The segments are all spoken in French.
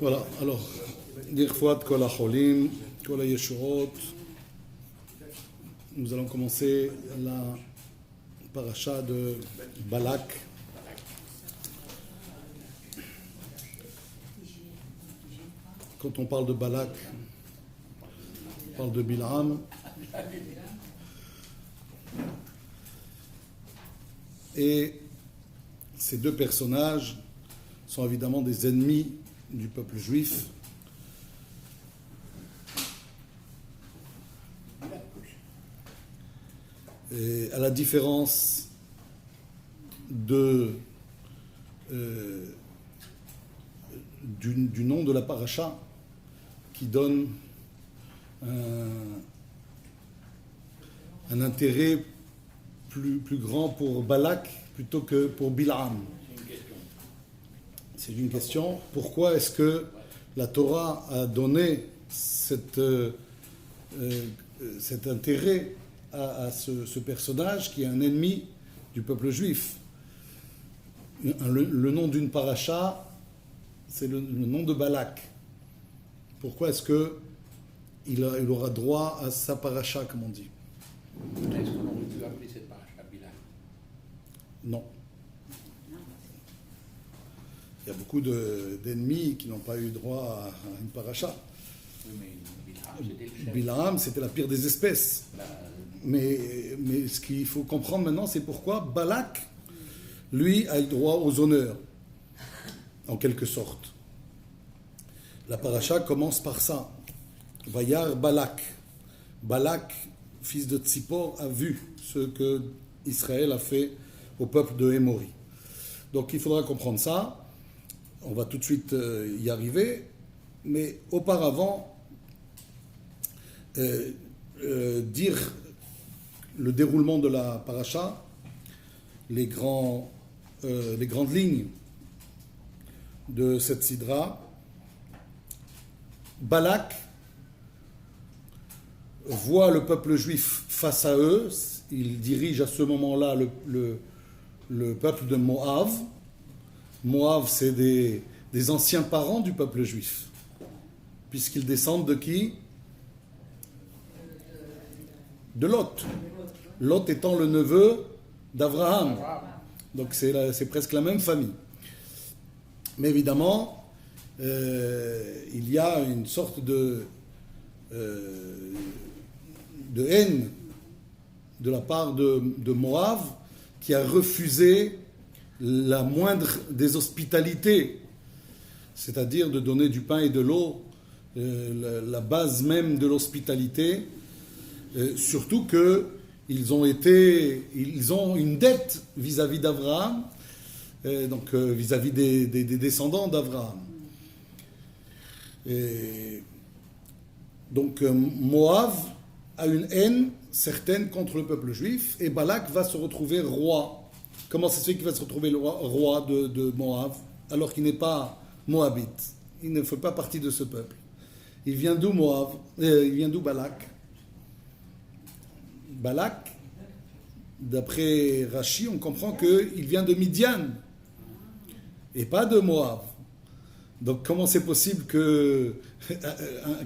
Voilà, alors, Lirfouat Kol HaCholim, Kol HaYeshuot. Nous allons commencer la paracha de Balak. Quand on parle de Balak, on parle de Bilam. Et ces deux personnages sont évidemment des ennemis du peuple juif. Et à la différence du nom de la paracha, qui donne un intérêt plus grand pour Balak plutôt que pour Bilam. C'est une question. Pourquoi est-ce que la Torah a donné cet intérêt à ce personnage qui est un ennemi du peuple juif? Le nom d'une paracha, c'est le nom de Balak. Pourquoi est-ce qu'il aura droit à sa paracha, comme on dit? Est-ce qu'on aurait pu appeler cette paracha Bilam? Non. Il y a beaucoup d'ennemis qui n'ont pas eu droit à une paracha. Oui, mais Bilam, c'était le chef. Bilam, c'était la pire des espèces. Mais ce qu'il faut comprendre maintenant, c'est pourquoi Balak, lui, a eu droit aux honneurs, en quelque sorte. La paracha commence par ça. Vayar Balak. Balak, fils de Tsippor, a vu ce que Israël a fait au peuple de Hémori. Donc il faudra comprendre ça. On va tout de suite y arriver. Mais auparavant, dire le déroulement de la paracha, les grandes lignes de cette sidra. Balak voit le peuple juif face à eux. Il dirige à ce moment-là le peuple de Moab. Moab, c'est des anciens parents du peuple juif, puisqu'ils descendent de qui? De Lot. Lot étant le neveu d'Abraham. Donc c'est presque la même famille. Mais évidemment, il y a une sorte de haine de la part de Moab qui a refusé la moindre des hospitalités, c'est-à-dire de donner du pain et de l'eau, la base même de l'hospitalité, surtout qu'ils ont une dette vis-à-vis d'Abraham, donc vis-à-vis des descendants d'Abraham. Donc Moab a une haine certaine contre le peuple juif, et Balak va se retrouver roi. Comment c'est celui qui va se retrouver le roi de Moab, alors qu'il n'est pas moabite? Il ne fait pas partie de ce peuple. Il vient d'où Moab? Il vient d'où Balak? Balak, d'après Rashi, on comprend qu'il vient de Midian et pas de Moab. Donc comment c'est possible que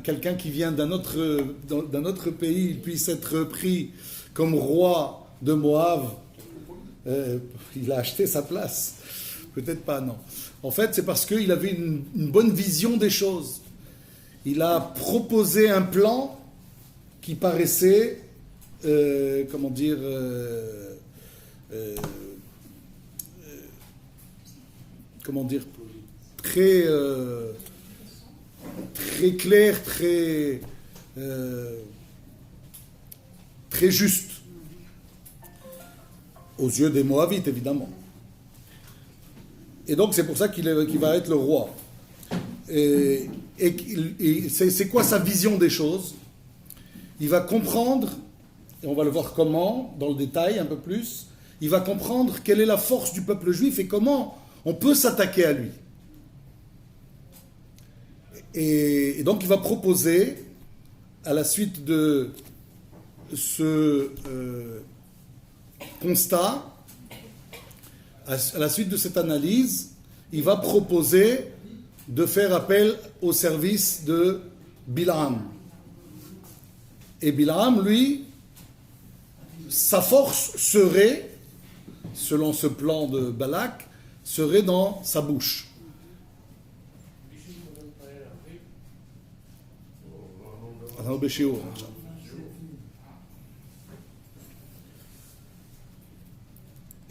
quelqu'un qui vient d'un autre pays puisse être pris comme roi de Moab? Il a acheté sa place. Peut-être pas, non. En fait, c'est parce qu'il avait une bonne vision des choses. Il a proposé un plan qui paraissait, très clair, très juste. Aux yeux des Moabites, évidemment. Et donc, c'est pour ça qu'il va être le roi. Et c'est quoi sa vision des choses? Il va comprendre, et on va le voir comment, dans le détail un peu plus, il va comprendre quelle est la force du peuple juif et comment on peut s'attaquer à lui. Et donc, il va proposer, à la suite de ce constat, à la suite de cette analyse, il va proposer de faire appel au service de Bilam. Et Bilam, lui, sa force serait, selon ce plan de Balak, serait dans sa bouche.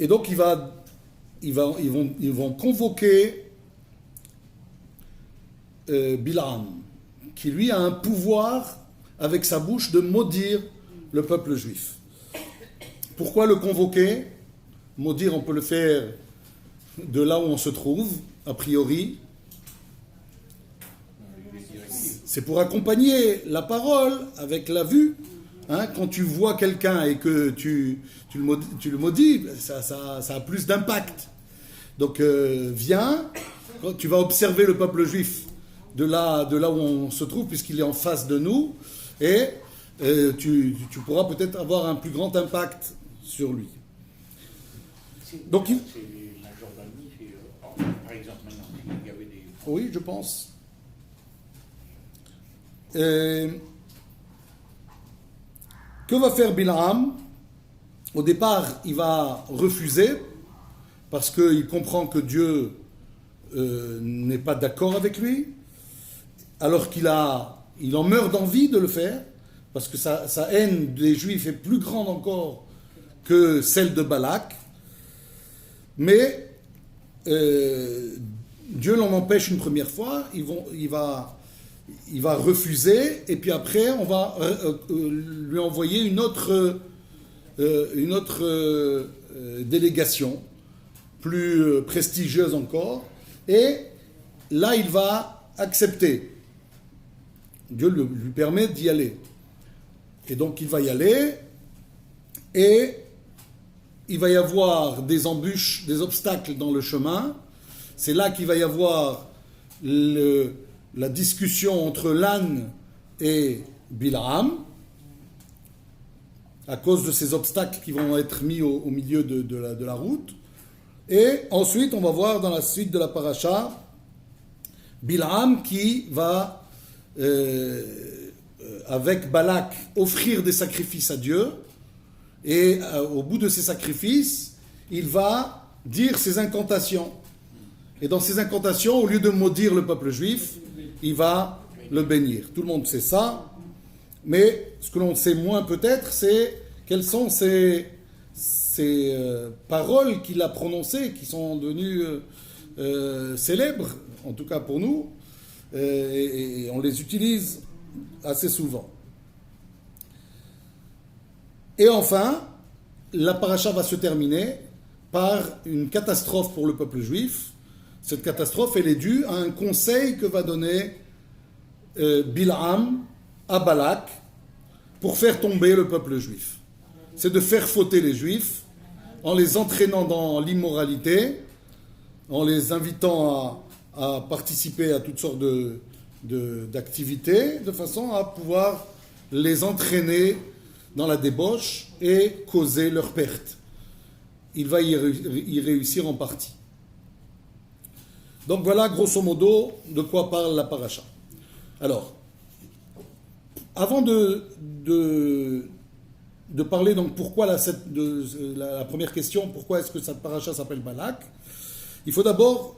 Et donc ils vont convoquer Bilam, qui lui a un pouvoir avec sa bouche de maudire le peuple juif. Pourquoi le convoquer? Maudire, on peut le faire de là où on se trouve, a priori. C'est pour accompagner la parole avec la vue. Quand tu vois quelqu'un et que tu le maudis, ça a plus d'impact. Donc viens, tu vas observer le peuple juif de là où on se trouve, puisqu'il est en face de nous, et tu pourras peut-être avoir un plus grand impact sur lui. Donc, c'est la Jordanie, par exemple, maintenant, il y avait des... Oui, je pense. Que va faire Bilam? Au départ, il va refuser, parce qu'il comprend que Dieu n'est pas d'accord avec lui, alors qu'il en meurt d'envie de le faire, parce que sa haine des Juifs est plus grande encore que celle de Balak. Mais Dieu l'en empêche une première fois, il va refuser, et puis après on va lui envoyer une autre délégation, plus prestigieuse encore, et là il va accepter. Dieu lui permet d'y aller. Et donc il va y aller, et il va y avoir des embûches, des obstacles dans le chemin. C'est là qu'il va y avoir la discussion entre l'âne et Bilam, à cause de ces obstacles qui vont être mis au milieu de la route. Et ensuite, on va voir dans la suite de la paracha, Bilam qui va, avec Balak, offrir des sacrifices à Dieu. Et au bout de ces sacrifices, il va dire ses incantations. Et dans ces incantations, au lieu de maudire le peuple juif, il va le bénir. Tout le monde sait ça. Mais ce que l'on sait moins peut-être, c'est quelles sont ces paroles qu'il a prononcées, qui sont devenues célèbres, en tout cas pour nous. Et on les utilise assez souvent. Et enfin, la paracha va se terminer par une catastrophe pour le peuple juif. Cette catastrophe, elle est due à un conseil que va donner Bilam à Balak pour faire tomber le peuple juif. C'est de faire fauter les juifs en les entraînant dans l'immoralité, en les invitant à participer à toutes sortes d'activités, de façon à pouvoir les entraîner dans la débauche et causer leur perte. Il va y réussir en partie. Donc voilà, grosso modo, de quoi parle la paracha. Alors, avant de parler donc pourquoi la première question, pourquoi est-ce que cette paracha s'appelle Balak, il faut d'abord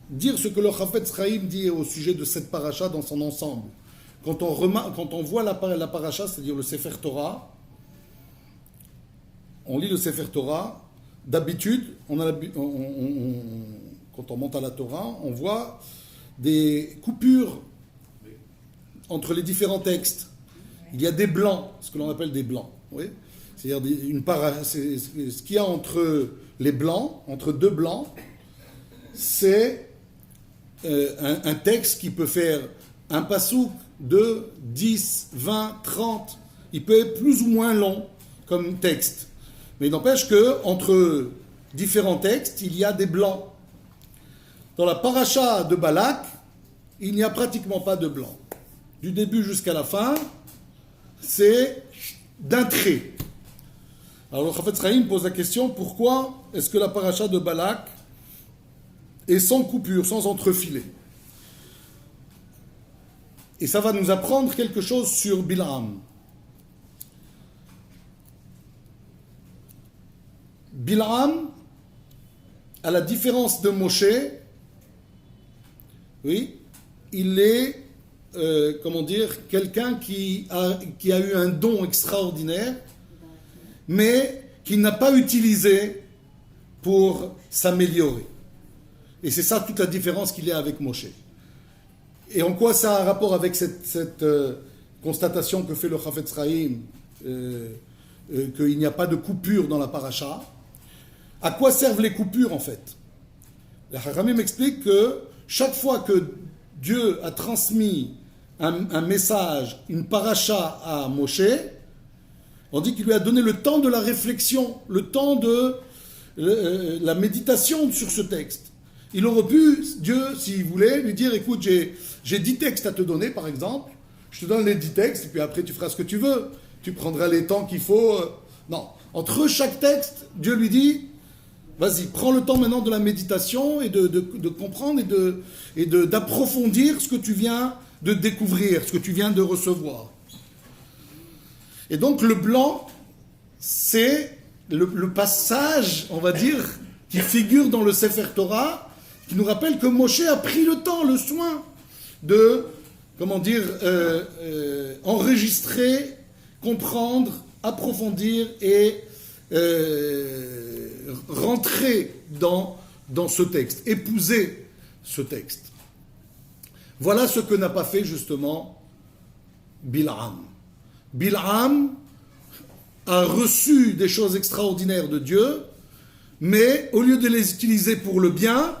dire ce que le Chafetz Chaim dit au sujet de cette paracha dans son ensemble. Quand on voit la paracha, c'est-à-dire le Sefer Torah, on lit le Sefer Torah, d'habitude, quand on monte à la Torah, on voit des coupures entre les différents textes. Il y a des blancs, ce que l'on appelle des blancs. Oui, c'est-à-dire ce qu'il y a entre les blancs, entre deux blancs, c'est un texte qui peut faire un passouk de 10, 20, 30. Il peut être plus ou moins long comme texte. Mais il n'empêche qu'entre différents textes, il y a des blancs. Dans la paracha de Balak, il n'y a pratiquement pas de blanc. Du début jusqu'à la fin, c'est d'un trait. Alors le Chafetz Chaim pose la question, pourquoi est-ce que la paracha de Balak est sans coupure, sans entrefilet? Et ça va nous apprendre quelque chose sur Bil'am. Bil'am, à la différence de Moshe, oui, il est, quelqu'un qui a eu un don extraordinaire, mais qu'il n'a pas utilisé pour s'améliorer. Et c'est ça toute la différence qu'il y a avec Moshe. Et en quoi ça a un rapport avec cette constatation que fait le Chafetz Chaim, qu'il n'y a pas de coupure dans la paracha? À quoi servent les coupures en fait? Le Chachamim explique que chaque fois que Dieu a transmis un message, une paracha à Moshe, on dit qu'il lui a donné le temps de la réflexion, le temps de la méditation sur ce texte. Il aurait pu, Dieu, s'il voulait, lui dire, écoute, j'ai 10 textes à te donner, par exemple, je te donne les 10 textes, et puis après tu feras ce que tu veux, tu prendras les temps qu'il faut. Non, entre chaque texte, Dieu lui dit, vas-y, prends le temps maintenant de la méditation et de comprendre et d'approfondir ce que tu viens de découvrir, ce que tu viens de recevoir. Et donc le blanc, c'est le passage, on va dire, qui figure dans le Sefer Torah, qui nous rappelle que Moshe a pris le temps, le soin de, enregistrer, comprendre, approfondir et rentrer dans ce texte, épouser ce texte. Voilà ce que n'a pas fait justement Bil'am. Bil'am a reçu des choses extraordinaires de Dieu, mais au lieu de les utiliser pour le bien,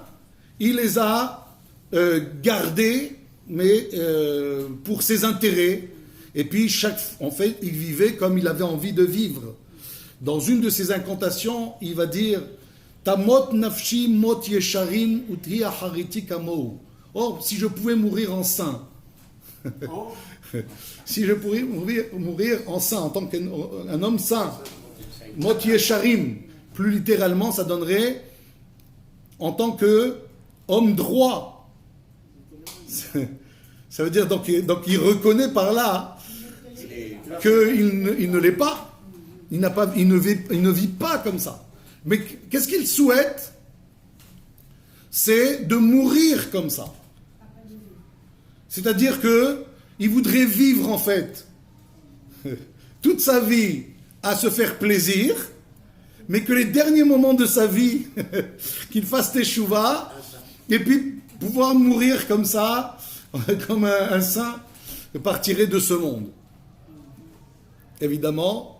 il les a gardées, mais pour ses intérêts. Et puis, en fait, il vivait comme il avait envie de vivre. Dans une de ses incantations, il va dire Tamot nafshi mot yesharim uti achariti kamou. Oh, si je pouvais mourir en saint. Si je pourrais mourir en saint, en tant qu'un homme saint. Mot yesharim. Plus littéralement, ça donnerait en tant qu'homme droit. Ça veut dire, donc il reconnaît par là qu'il ne l'est pas. Il ne vit pas comme ça. Mais qu'est-ce qu'il souhaite? C'est de mourir comme ça. C'est-à-dire qu'il voudrait vivre en fait toute sa vie à se faire plaisir, mais que les derniers moments de sa vie, qu'il fasse teshuva, et puis pouvoir mourir comme ça, comme un saint, partirait de ce monde. Évidemment,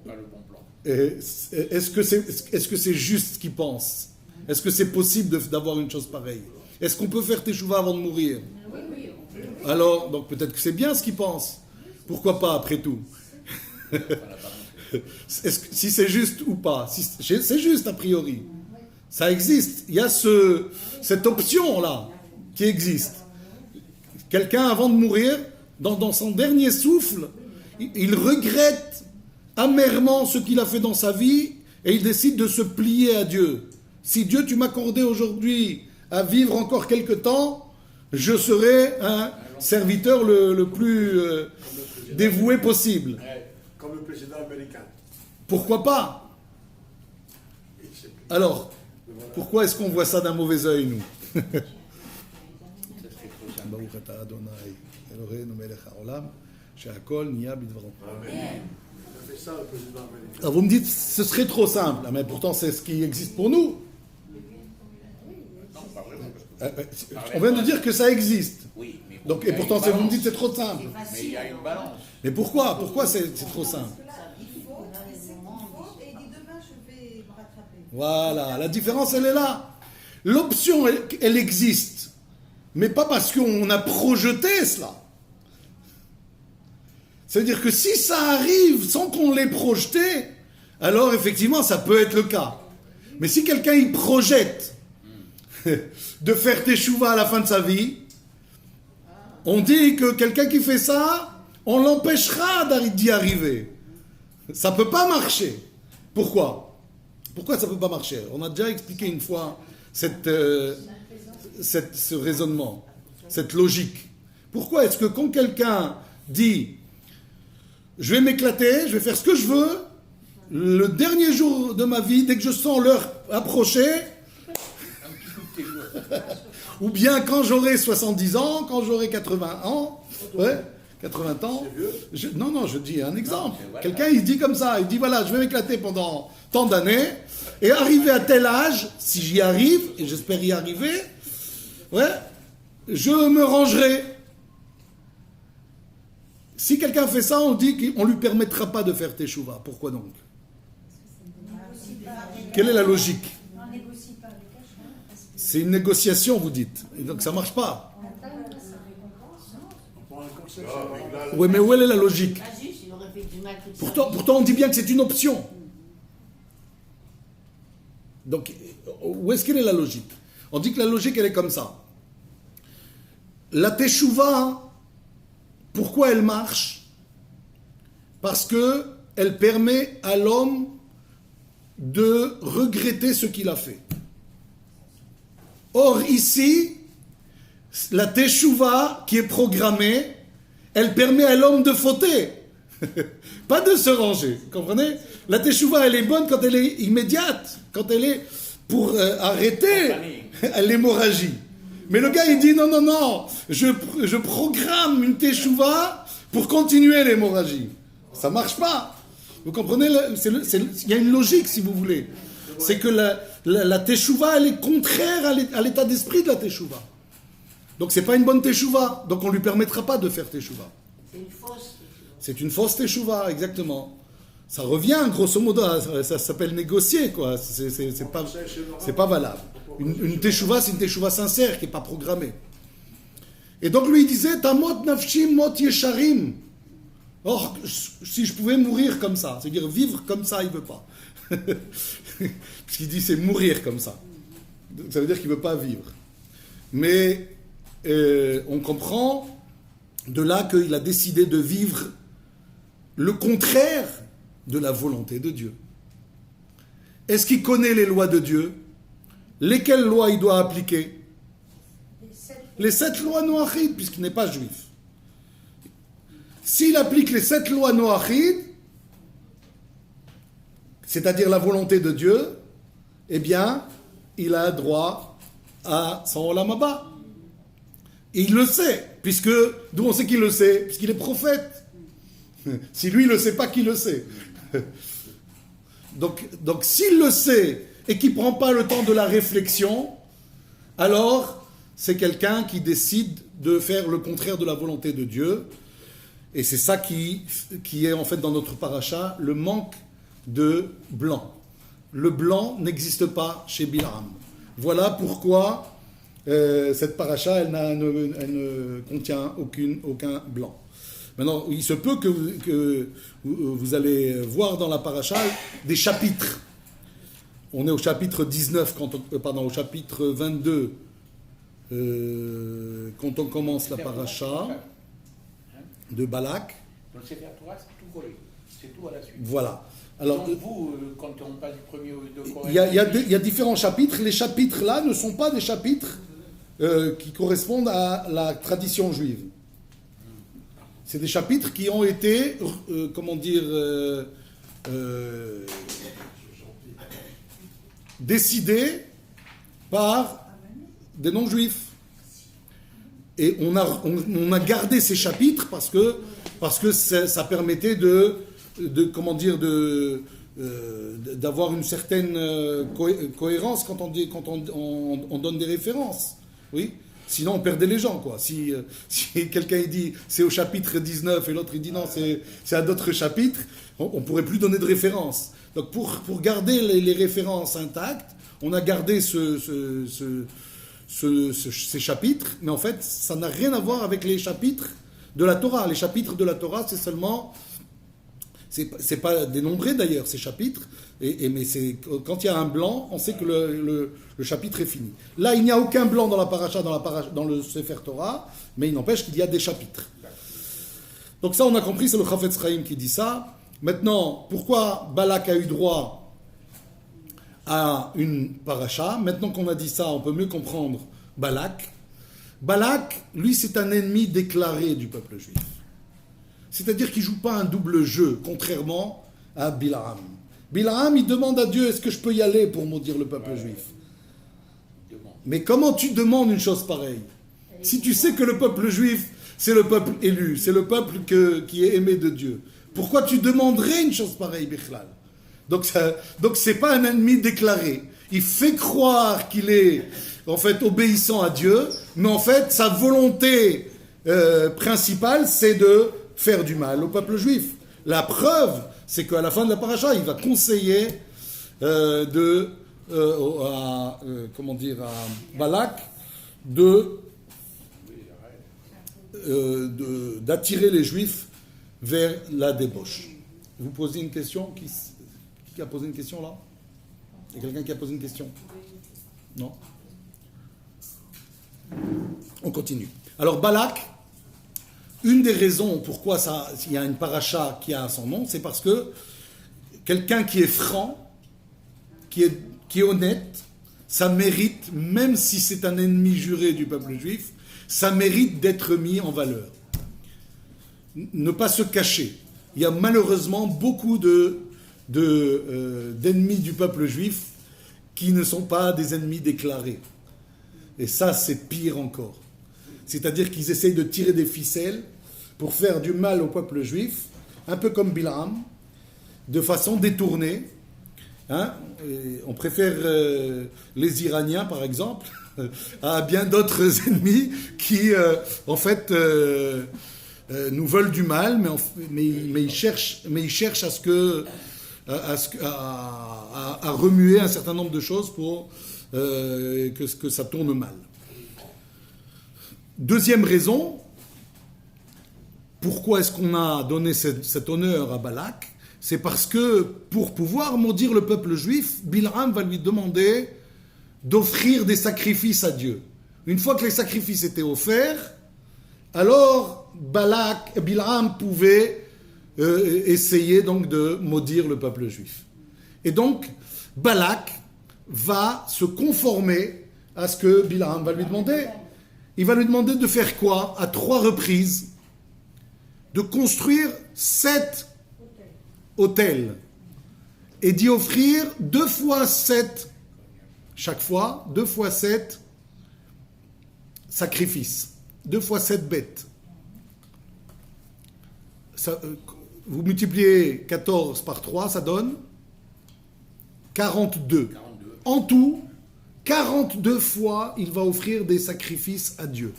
pas le bon plan. est-ce que c'est juste ce qu'il pense? Est-ce que c'est possible d'avoir une chose pareille? Est-ce qu'on peut faire teshuva avant de mourir? Oui, on peut. Alors, donc peut-être que c'est bien ce qu'il pense. Pourquoi pas, après tout? Si c'est juste ou pas? C'est juste, a priori. Ça existe. Il y a cette option-là qui existe. Quelqu'un, avant de mourir, dans son dernier souffle, il regrette amèrement ce qu'il a fait dans sa vie et il décide de se plier à Dieu. Si Dieu, tu m'accordais aujourd'hui à vivre encore quelque temps, je serai un serviteur le plus dévoué possible. Comme le président américain. Pourquoi pas? Alors, pourquoi est-ce qu'on voit ça d'un mauvais œil, nous? Ça serait trop simple. Il a fait ça, le président américain. Alors vous me dites, ce serait trop simple. Ah, mais pourtant, c'est ce qui existe pour nous. Non, pas vraiment. Parce que On vient de dire que ça existe. oui, mais bon, Donc, il y et a pourtant, une vous me dites balance. c'est trop simple. Mais il y a une balance. Mais pourquoi? Pourquoi c'est trop simple? Il faut, et c'est qu'il faut, et il dit demain je vais me rattraper. Voilà, la différence, elle est là. L'option, elle existe. Mais pas parce qu'on a projeté cela. C'est-à-dire que si ça arrive sans qu'on l'ait projeté, alors effectivement, ça peut être le cas. Mais si quelqu'un y projette de faire teshuva à la fin de sa vie, on dit que quelqu'un qui fait ça, on l'empêchera d'y arriver. Ça ne peut pas marcher. Pourquoi? Pourquoi ça ne peut pas marcher? On a déjà expliqué une fois ce raisonnement, cette logique. Pourquoi est-ce que quand quelqu'un dit « je vais m'éclater, je vais faire ce que je veux », le dernier jour de ma vie, dès que je sens l'heure approcher, ou bien quand j'aurai 70 ans, quand j'aurai 80 ans, ouais, 80 ans, non, je dis un exemple. Quelqu'un, il dit comme ça, il dit voilà, je vais m'éclater pendant tant d'années, et arrivé à tel âge, si j'y arrive, et j'espère y arriver, ouais, je me rangerai. Si quelqu'un fait ça, on dit qu'on ne lui permettra pas de faire teshuva. Pourquoi donc? Quelle est la logique? C'est une négociation, vous dites. Et donc ça ne marche pas. Oui, mais où est la logique? Pourtant, on dit bien que c'est une option. Donc, où est-ce qu'elle est la logique? On dit que la logique, elle est comme ça. La teshuva, pourquoi elle marche? Parce qu'elle permet à l'homme de regretter ce qu'il a fait. Or, ici, la teshuva qui est programmée, elle permet à l'homme de fauter, pas de se ranger. Vous comprenez? La teshuva, elle est bonne quand elle est immédiate, quand elle est pour arrêter l'hémorragie. Mais le gars, il dit non, je programme une teshuva pour continuer l'hémorragie. Ça marche pas. Vous comprenez? Il y a une logique, si vous voulez. C'est que la teshuva, elle est contraire à l'état d'esprit de la teshuva. Donc c'est pas une bonne teshuva. Donc on lui permettra pas de faire teshuva. C'est une fausse teshuva. C'est une fausse teshuva, exactement. Ça revient, grosso modo, ça s'appelle négocier, quoi. C'est pas valable. Une teshuva, c'est une teshuva sincère qui n'est pas programmée. Et donc lui, il disait, Tamot nafshim mot yesharim. Or, si je pouvais mourir comme ça, c'est-à-dire vivre comme ça, il ne veut pas. Parce qu'il dit c'est mourir comme ça. Ça veut dire qu'il ne veut pas vivre. Mais on comprend de là qu'il a décidé de vivre le contraire de la volonté de Dieu. Est-ce qu'il connaît les lois de Dieu? Lesquelles lois il doit appliquer? Les 7 lois noachides, puisqu'il n'est pas juif. S'il applique les 7 lois noachides, c'est-à-dire la volonté de Dieu, eh bien, il a droit à son olam haba. Et il le sait, puisque, d'où on sait qu'il le sait? Puisqu'il est prophète. Si lui, il ne le sait pas, qui le sait? Donc s'il le sait et qu'il ne prend pas le temps de la réflexion, alors c'est quelqu'un qui décide de faire le contraire de la volonté de Dieu. Et c'est ça qui est en fait dans notre paracha, le manque de blanc. Le blanc n'existe pas chez Bilam. Voilà pourquoi cette paracha, elle ne contient aucun blanc. Maintenant, il se peut que vous allez voir dans la paracha des chapitres. On est au chapitre 19, au chapitre 22, quand on commence la paracha de Balak. Donc c'est Torah, c'est tout collé. C'est tout à la suite. Voilà. Alors, donc vous, quand on passe du premier au deuxième... Il y a différents chapitres. Les chapitres-là ne sont pas des chapitres qui correspondent à la tradition juive. C'est des chapitres qui ont été, décidés par des non-juifs. Et on a gardé ces chapitres parce que ça permettait d'avoir une certaine cohérence quand on donne des références. Oui. Sinon, on perdait les gens, quoi. Si quelqu'un dit c'est au chapitre 19 et l'autre il dit non, c'est à d'autres chapitres, on ne pourrait plus donner de référence. Donc, pour garder les références intactes, on a gardé ces chapitres, mais en fait, ça n'a rien à voir avec les chapitres de la Torah. Les chapitres de la Torah, c'est seulement... C'est pas dénombré d'ailleurs, ces chapitres, mais quand il y a un blanc, on sait que le chapitre est fini. Là, il n'y a aucun blanc dans la paracha, dans le Sefer Torah, mais il n'empêche qu'il y a des chapitres. Donc ça, on a compris, c'est le Chafetz Chaim qui dit ça. Maintenant, pourquoi Balak a eu droit à une paracha? Maintenant qu'on a dit ça, on peut mieux comprendre Balak. Balak, lui, c'est un ennemi déclaré du peuple juif. C'est-à-dire qu'il ne joue pas un double jeu, contrairement à Bilam. Bilam, il demande à Dieu, est-ce que je peux y aller pour maudire le peuple juif? Mais comment tu demandes une chose pareille? Si tu sais que le peuple juif, c'est le peuple élu, c'est le peuple qui est aimé de Dieu, pourquoi tu demanderais une chose pareille, Bichlal? Donc c'est pas un ennemi déclaré. Il fait croire qu'il est en fait obéissant à Dieu, mais en fait sa volonté principale, c'est de faire du mal au peuple juif. La preuve, c'est qu'à la fin de la paracha, il va conseiller à Balak d'attirer les Juifs vers la débauche. Vous posez une question? Qui a posé une question là? Il y a quelqu'un qui a posé une question? Non? On continue. Alors Balak, une des raisons pourquoi il y a une paracha qui a son nom, c'est parce que quelqu'un qui est franc, qui est honnête, ça mérite, même si c'est un ennemi juré du peuple juif, ça mérite d'être mis en valeur. Ne pas se cacher. Il y a malheureusement beaucoup d'ennemis du peuple juif qui ne sont pas des ennemis déclarés. Et ça, c'est pire encore. C'est-à-dire qu'ils essayent de tirer des ficelles pour faire du mal au peuple juif, un peu comme Bilam, de façon détournée. Hein? On préfère les Iraniens, par exemple, à bien d'autres ennemis qui, en fait, nous veulent du mal, mais ils cherchent à remuer un certain nombre de choses pour que ça tourne mal. Deuxième raison, pourquoi est-ce qu'on a donné cet honneur à Balak? C'est parce que pour pouvoir maudire le peuple juif, Bilam va lui demander d'offrir des sacrifices à Dieu. Une fois que les sacrifices étaient offerts, alors Bilam pouvait essayer donc de maudire le peuple juif. Et donc, Balak va se conformer à ce que Bilam va lui demander. Il va lui demander de faire quoi? À 3 reprises, de construire 7 autels et d'y offrir 2 fois 7, chaque fois, 2 fois 7 sacrifices, 2 fois 7 bêtes. Ça, vous multipliez 14 par 3, ça donne 42. En tout, 42 fois, il va offrir des sacrifices à Dieu.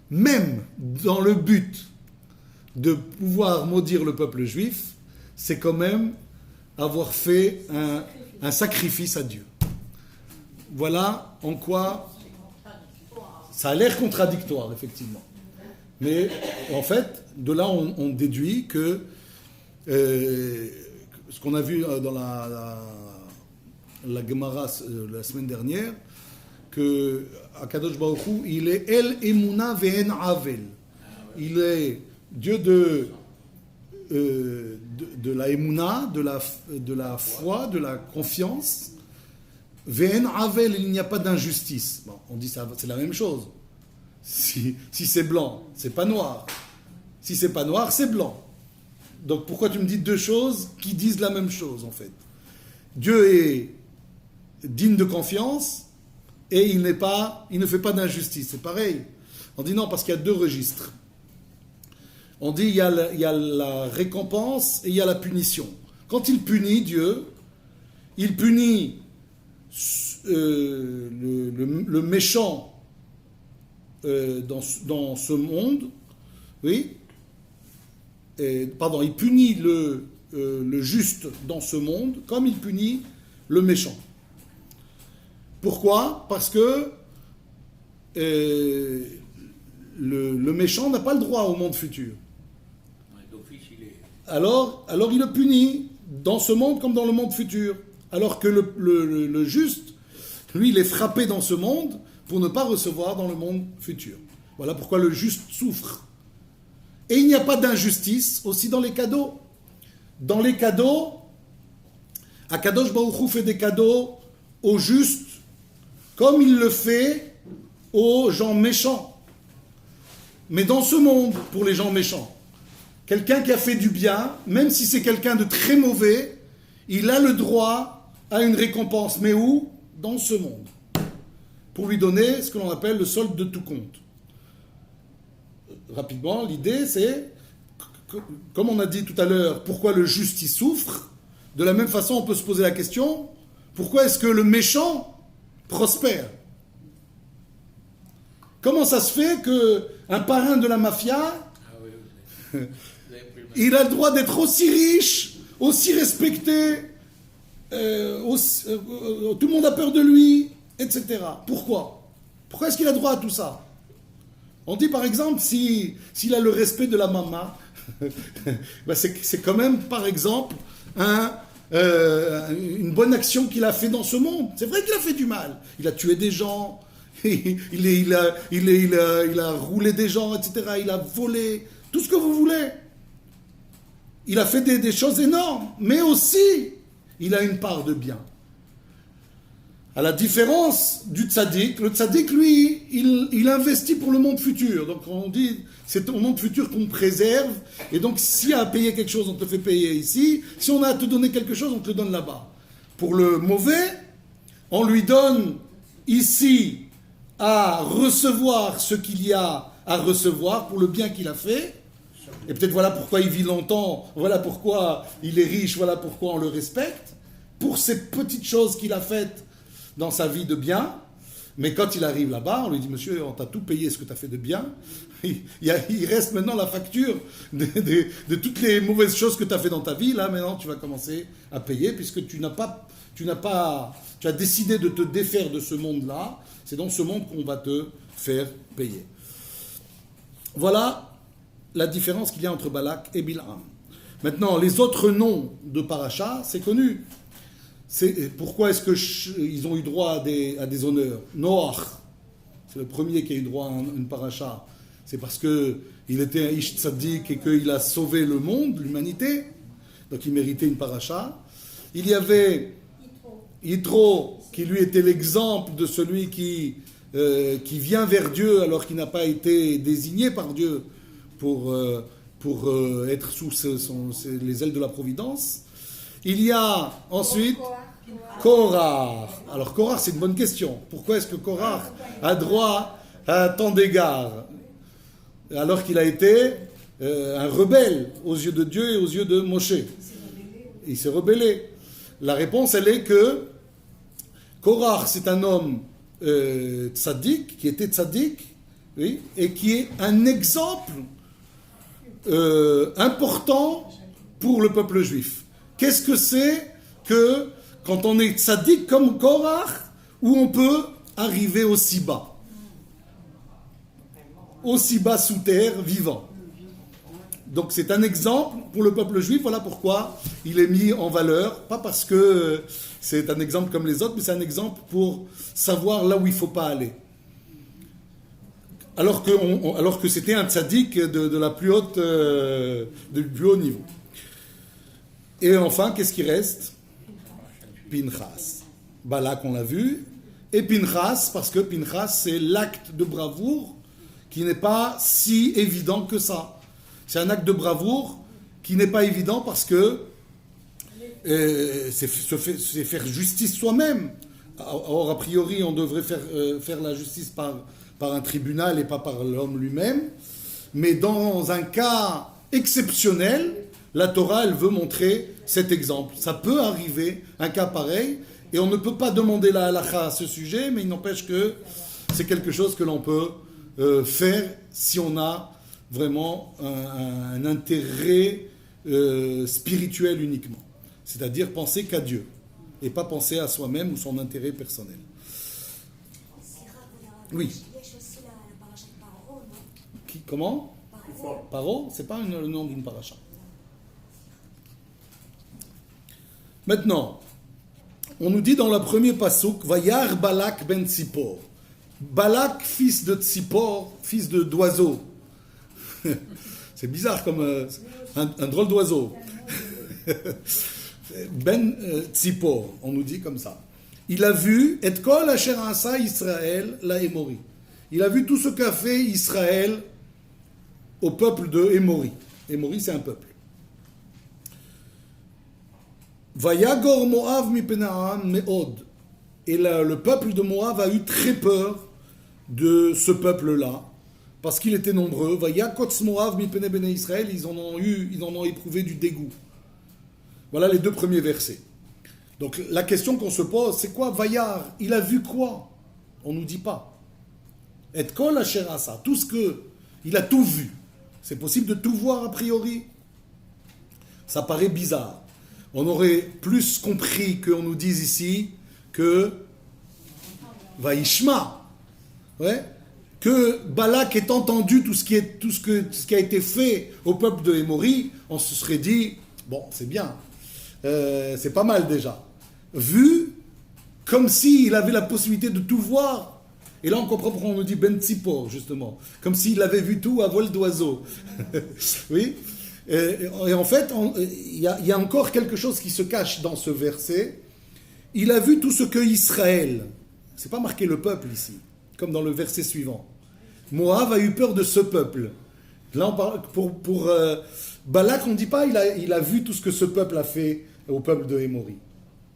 Même dans le but de pouvoir maudire le peuple juif, c'est quand même avoir fait un sacrifice à Dieu. Voilà en quoi ça a l'air contradictoire, effectivement. Mais en fait, de là, on déduit que ce qu'on a vu dans la Gemara la semaine dernière, que Akadosh Baruch Hu, il est El Emuna Ve'en Avel. Il est Dieu de la Emuna, de la foi, de la confiance. Ve'en Avel, il n'y a pas d'injustice. Bon, on dit ça, c'est la même chose. Si c'est blanc, c'est pas noir. Si c'est pas noir, c'est blanc. Donc pourquoi tu me dis 2 choses qui disent la même chose en fait? Dieu est digne de confiance et il ne fait pas d'injustice. C'est pareil. On dit non parce qu'il y a 2 registres. On dit il y a la récompense et il y a la punition. Quand il punit Dieu, il punit le méchant dans ce monde, oui. Il punit le juste dans ce monde comme il punit le méchant. Pourquoi? Parce que le méchant n'a pas le droit au monde futur. Alors il le punit dans ce monde comme dans le monde futur. Alors que le juste, lui, il est frappé dans ce monde pour ne pas recevoir dans le monde futur. Voilà pourquoi le juste souffre. Et il n'y a pas d'injustice aussi dans les cadeaux. Dans les cadeaux, Akadosh Baruch Hu fait des cadeaux aux justes, comme il le fait aux gens méchants. Mais dans ce monde, pour les gens méchants, quelqu'un qui a fait du bien, même si c'est quelqu'un de très mauvais, il a le droit à une récompense. Mais où? Dans ce monde. Pour lui donner ce que l'on appelle le solde de tout compte. Rapidement, l'idée c'est, comme on a dit tout à l'heure, pourquoi le juste y souffre? De la même façon, on peut se poser la question, pourquoi est-ce que le méchant prospère? Comment ça se fait qu'un parrain de la mafia, il a le droit d'être aussi riche, aussi respecté, tout le monde a peur de lui, etc. Pourquoi? Pourquoi est-ce qu'il a droit à tout ça? On dit par exemple, s'il a le respect de la maman, ben c'est quand même par exemple une bonne action qu'il a fait dans ce monde. C'est vrai qu'il a fait du mal. Il a tué des gens, il a roulé des gens, etc. Il a volé, tout ce que vous voulez. Il a fait des choses énormes, mais aussi, il a une part de bien. À la différence du tzaddik, le tzaddik, lui, il investit pour le monde futur. Donc on dit, c'est au monde futur qu'on préserve. Et donc s'il y a à payer quelque chose, on te fait payer ici. Si on a à te donner quelque chose, on te le donne là-bas. Pour le mauvais, on lui donne ici à recevoir ce qu'il y a à recevoir pour le bien qu'il a fait. Et peut-être voilà pourquoi il vit longtemps, voilà pourquoi il est riche, voilà pourquoi on le respecte. Pour ces petites choses qu'il a faites dans sa vie de bien, mais quand il arrive là-bas, on lui dit, monsieur, on t'a tout payé ce que tu as fait de bien, il reste maintenant la facture de toutes les mauvaises choses que tu as fait dans ta vie, là maintenant tu vas commencer à payer, puisque tu as décidé de te défaire de ce monde-là, c'est dans ce monde qu'on va te faire payer. Voilà la différence qu'il y a entre Balak et Bil'am. Maintenant, les autres noms de Paracha, c'est connu. Pourquoi est-ce qu'ils ont eu droit à des honneurs? Noach, c'est le premier qui a eu droit à une paracha. C'est parce qu'il était un ish tzaddik et qu'il a sauvé le monde, l'humanité. Donc il méritait une paracha. Il y avait Yitro, qui lui était l'exemple de celui qui vient vers Dieu alors qu'il n'a pas été désigné par Dieu pour être sous les ailes de la providence. Il y a ensuite Korah. Alors Korah, c'est une bonne question. Pourquoi est-ce que Korah a droit à tant d'égards alors qu'il a été un rebelle aux yeux de Dieu et aux yeux de Moshe? Il s'est rebellé. La réponse, elle est que Korah, c'est un homme tzaddik, qui était tzaddik, oui, et qui est un exemple important pour le peuple juif. Qu'est-ce que c'est que quand on est tzaddik comme Korah, où on peut arriver aussi bas sous terre, vivant. Donc c'est un exemple pour le peuple juif, voilà pourquoi il est mis en valeur, pas parce que c'est un exemple comme les autres, mais c'est un exemple pour savoir là où il ne faut pas aller. Alors que c'était un tzaddik de la plus haute, du plus haut niveau. Et enfin, qu'est-ce qui reste? Pinchas. Balak, on l'a vu. Et Pinchas, parce que Pinchas, c'est l'acte de bravoure qui n'est pas si évident que ça. C'est un acte de bravoure qui n'est pas évident parce que c'est faire justice soi-même. Or, a priori, on devrait faire la justice par un tribunal et pas par l'homme lui-même. Mais dans un cas exceptionnel, la Torah, elle veut montrer cet exemple. Ça peut arriver, un cas pareil, et on ne peut pas demander la halakha à ce sujet, mais il n'empêche que c'est quelque chose que l'on peut faire si on a vraiment un intérêt spirituel uniquement. C'est-à-dire penser qu'à Dieu, et pas penser à soi-même ou son intérêt personnel. Oui. Comment? Paro, c'est pas le nom d'une paracha. Maintenant, on nous dit dans le premier pasuk, Vayar Balak ben Tzipor. Balak, fils de Tzipor, fils d'oiseau. C'est bizarre comme un drôle d'oiseau. Ben Tzipor, on nous dit comme ça. Il a vu et kol asher asa Israël la Émori. il a vu tout ce qu'a fait Israël au peuple de Émori. Émori, c'est un peuple. Vayagor Moav mipenaan meod. Et le peuple de Moab a eu très peur de ce peuple-là, parce qu'il était nombreux. Vayakotz Moav mipene bene Israël, ils en ont éprouvé du dégoût. Voilà les deux premiers versets. Donc la question qu'on se pose, c'est quoi Vayar? Il a vu quoi? On ne nous dit pas. Et kol asher asa, tout ce que il a tout vu. C'est possible de tout voir a priori? Ça paraît bizarre. On aurait plus compris qu'on nous dise ici que Vaishma, ouais, que Balak ait entendu tout ce qui a été fait au peuple de Émori, on se serait dit bon, c'est bien, c'est pas mal déjà. Vu comme s'il avait la possibilité de tout voir. Et là on comprend pourquoi on nous dit Ben Tzipor, justement, comme s'il avait vu tout à vol d'oiseau. Oui. Et en fait, il y a encore quelque chose qui se cache dans ce verset. Il a vu tout ce que Israël, c'est pas marqué le peuple ici, comme dans le verset suivant. Moab a eu peur de ce peuple. Là, on parle, pour Balak, on ne dit pas il a vu tout ce que ce peuple a fait au peuple de Émori.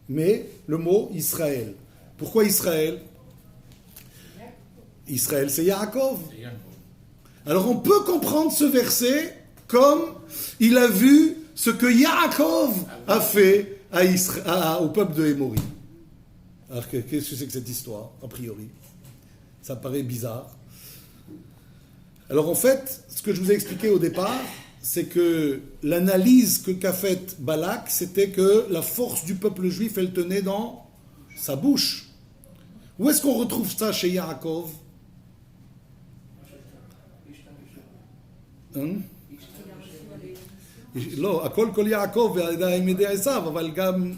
Mais le mot Israël. Pourquoi Israël? Israël, c'est Yaakov. Alors on peut comprendre ce verset comme il a vu ce que Yaakov a fait au peuple de Émori. Alors qu'est-ce que c'est que cette histoire, a priori? Ça paraît bizarre. Alors en fait, ce que je vous ai expliqué au départ, c'est que l'analyse qu'a faite Balak, c'était que la force du peuple juif, elle tenait dans sa bouche. Où est-ce qu'on retrouve ça chez Yaakov? לא, הכל כל יעקב והידיים ידי עשיו, אבל גם,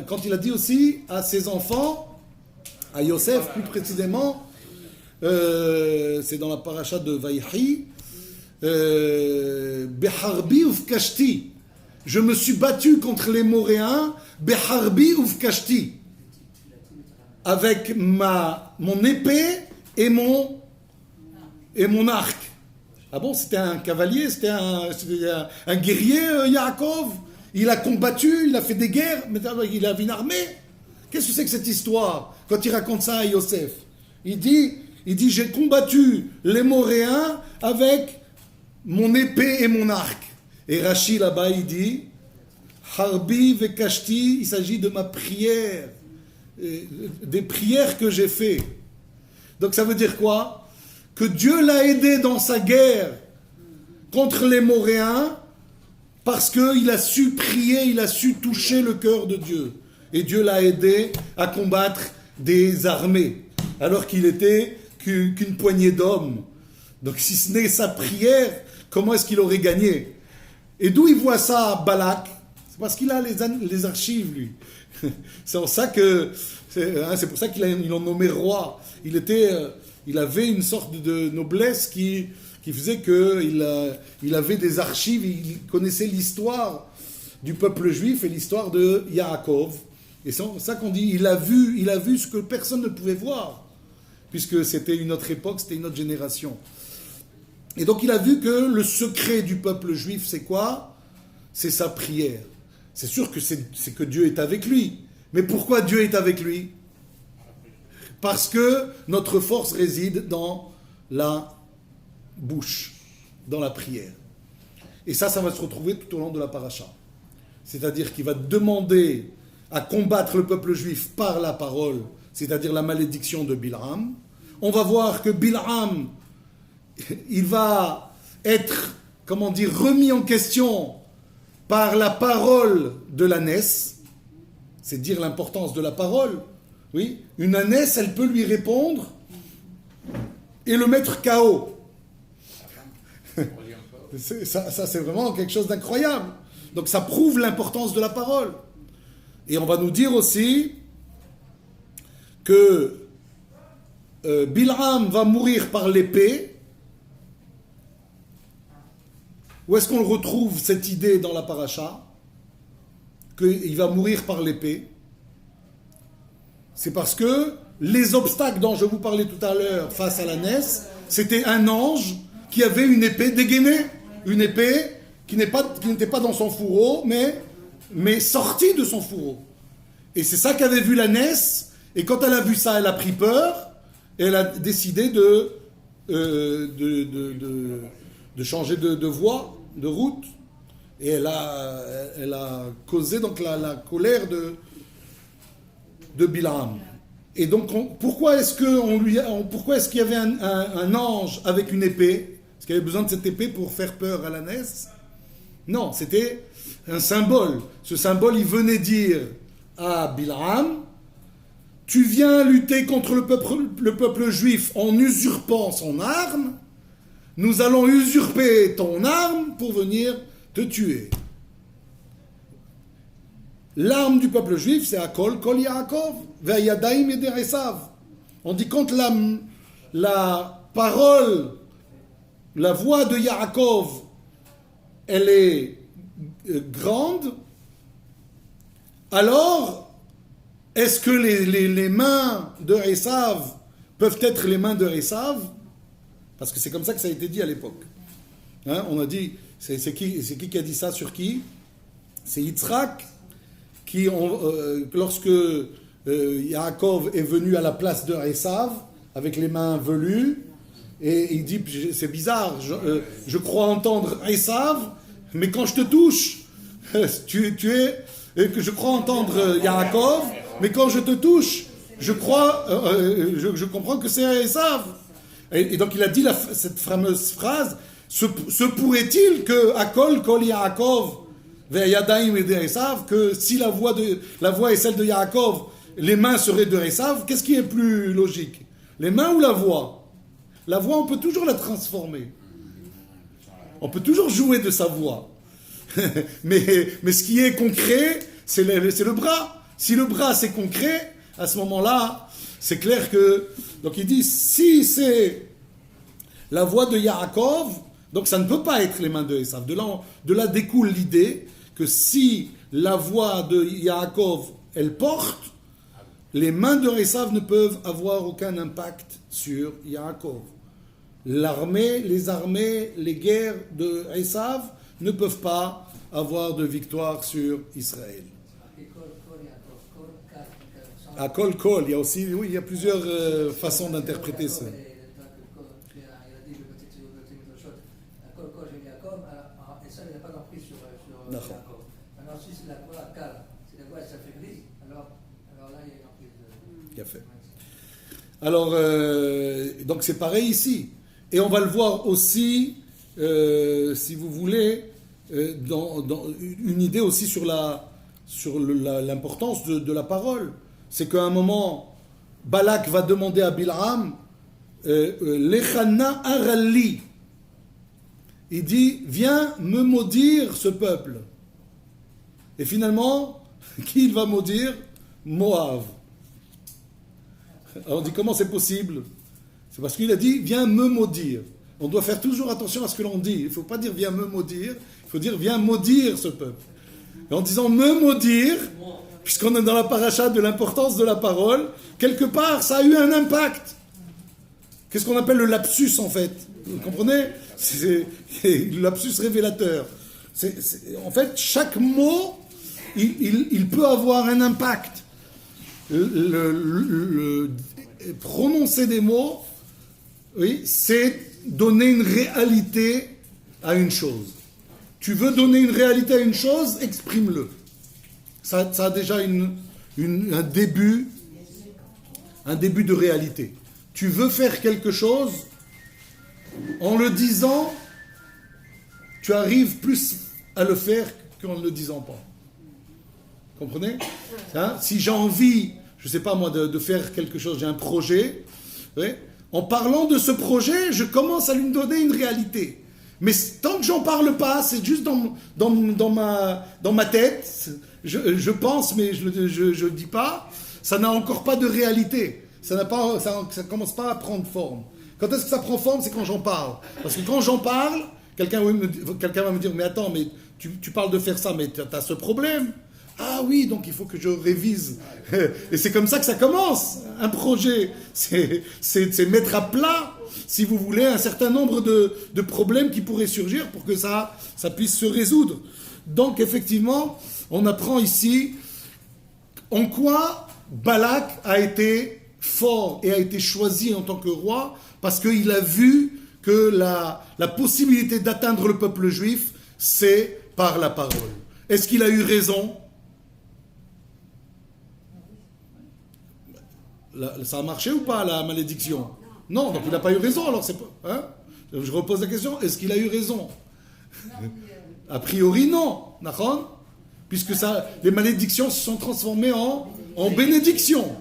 quand il a dit aussi à ses enfants, à Yosef plus précisément, c'est dans la paracha de Vaïhi, Beharbi uvkashti, je me suis battu contre les Moréens, Beharbi uvkashti, avec mon épée et mon arc. Ah bon, c'était un cavalier, c'était un guerrier, Yaakov. Il a combattu, il a fait des guerres, mais il avait une armée. Qu'est-ce que c'est que cette histoire? Quand il raconte ça à Yosef, il dit, j'ai combattu les Moréens avec mon épée et mon arc. Et Rashi là-bas, il dit, Harbi vekashti, il s'agit de ma prière, des prières que j'ai fait. Donc ça veut dire quoi? Que Dieu l'a aidé dans sa guerre contre les Moréens parce qu'il a su prier, il a su toucher le cœur de Dieu. Et Dieu l'a aidé à combattre des armées, alors qu'il était qu'une poignée d'hommes. Donc si ce n'est sa prière, comment est-ce qu'il aurait gagné? Et d'où il voit ça, Balak? C'est parce qu'il a les archives, lui. C'est pour ça qu'il en nommé roi. Il avait une sorte de noblesse qui faisait qu'il avait des archives, il connaissait l'histoire du peuple juif et l'histoire de Yaakov. Et c'est ça qu'on dit, il a vu ce que personne ne pouvait voir, puisque c'était une autre époque, c'était une autre génération. Et donc il a vu que le secret du peuple juif, c'est quoi? C'est sa prière. C'est sûr que c'est que Dieu est avec lui. Mais pourquoi Dieu est avec lui? Parce que notre force réside dans la bouche, dans la prière. Et ça va se retrouver tout au long de la paracha. C'est-à-dire qu'il va demander à combattre le peuple juif par la parole, c'est-à-dire la malédiction de Bilham. On va voir que Bilham, il va être, remis en question par la parole de l'ânesse. C'est dire l'importance de la parole. Oui, une ânesse, elle peut lui répondre et le mettre KO. Ça, c'est vraiment quelque chose d'incroyable. Donc ça prouve l'importance de la parole. Et on va nous dire aussi que Bilham va mourir par l'épée. Où est-ce qu'on retrouve cette idée dans la paracha? Qu'il va mourir par l'épée. C'est parce que les obstacles dont je vous parlais tout à l'heure face à la Ness, c'était un ange qui avait une épée dégainée, une épée qui n'était pas dans son fourreau, mais sortie de son fourreau. Et c'est ça qu'avait vu la Ness, et quand elle a vu ça, elle a pris peur, et elle a décidé de changer de voie, de route, et elle a causé donc la colère de Bilam. Et donc, pourquoi est-ce qu'il y avait un ange avec une épée? Est-ce qu'il y avait besoin de cette épée pour faire peur à la Ness? Non, c'était un symbole. Ce symbole, il venait dire à Bilam, tu viens lutter contre le peuple juif en usurpant son arme, nous allons usurper ton arme pour venir te tuer. L'arme du peuple juif, c'est Akol Kol Yaakov, Ve'yadaim Yeder Esav. On dit quand la parole, la voix de Yaakov, elle est grande, alors est-ce que les mains de Esav peuvent être les mains de Esav? Parce que c'est comme ça que ça a été dit à l'époque. Hein, on a dit, c'est qui a dit ça sur qui? C'est Yitzhak, qui, lorsque Yaakov est venu à la place de Esav, avec les mains velues, et il dit, c'est bizarre, je crois entendre Esav, mais quand je te touche, tu es, que je crois entendre Yaakov, mais quand je te touche, je comprends que c'est Esav. Et donc il a dit cette fameuse phrase, se pourrait-il que Akol Kol Yaakov Ve'yadaim Yeder Esav, que si la voix est celle de Yaakov, les mains seraient de Esav, qu'est-ce qui est plus logique? Les mains ou la voix? La voix, on peut toujours la transformer. On peut toujours jouer de sa voix. mais ce qui est concret, c'est le bras. Si le bras c'est concret, à ce moment-là, c'est clair que... Donc il dit, si c'est la voix de Yaakov, donc ça ne peut pas être les mains de Esav. De là découle l'idée que si la voix de Yaakov, elle porte, les mains de Esav ne peuvent avoir aucun impact sur Yaakov. Les armées, les guerres de Esav ne peuvent pas avoir de victoire sur Israël. À Kol Kol, il y a plusieurs façons d'interpréter ça. Alors si c'est la voix calme, si la voix s'affaiblit, alors là il y a une emprise de... Bien fait. Alors, donc c'est pareil ici. Et on va le voir aussi, si vous voulez, dans une idée aussi sur l'importance de la parole. C'est qu'à un moment, Balak va demander à Bil'am, Lechana Arali. Il dit, viens me maudire ce peuple. Et finalement, qui il va maudire? Moab. Alors on dit, comment c'est possible? C'est parce qu'il a dit, viens me maudire. On doit faire toujours attention à ce que l'on dit. Il ne faut pas dire, viens me maudire. Il faut dire, viens maudire ce peuple. Et en disant, me maudire, puisqu'on est dans la paracha de l'importance de la parole, quelque part, ça a eu un impact. Qu'est-ce qu'on appelle le lapsus, en fait? Vous comprenez? C'est le lapsus révélateur. En fait, chaque mot, il peut avoir un impact. Prononcer des mots, oui, c'est donner une réalité à une chose. Tu veux donner une réalité à une chose, exprime-le. Ça a déjà un début de réalité. Tu veux faire quelque chose, en le disant, tu arrives plus à le faire qu'en ne le disant pas. Comprenez? Hein? Si j'ai envie, je ne sais pas moi, de faire quelque chose, j'ai un projet, oui, en parlant de ce projet, je commence à lui donner une réalité. Mais tant que j'en parle pas, c'est juste dans ma tête, je pense, mais je ne dis pas, ça n'a encore pas de réalité. Ça commence pas à prendre forme. Quand est-ce que ça prend forme? C'est quand j'en parle. Parce que quand j'en parle, quelqu'un va me dire, mais attends, mais tu parles de faire ça, mais tu as ce problème. Ah oui, donc il faut que je révise. Et c'est comme ça que ça commence, un projet. C'est mettre à plat, si vous voulez, un certain nombre de problèmes qui pourraient surgir pour que ça puisse se résoudre. Donc effectivement, on apprend ici en quoi Balak a été fort et a été choisi en tant que roi, parce qu'il a vu que la possibilité d'atteindre le peuple juif, c'est par la parole. Est-ce qu'il a eu raison? Ça a marché ou pas, la malédiction? Non, donc il n'a pas eu raison, alors c'est pas... Hein? Je repose la question, est-ce qu'il a eu raison? A priori, non, d'accord? Puisque les malédictions se sont transformées en bénédictions.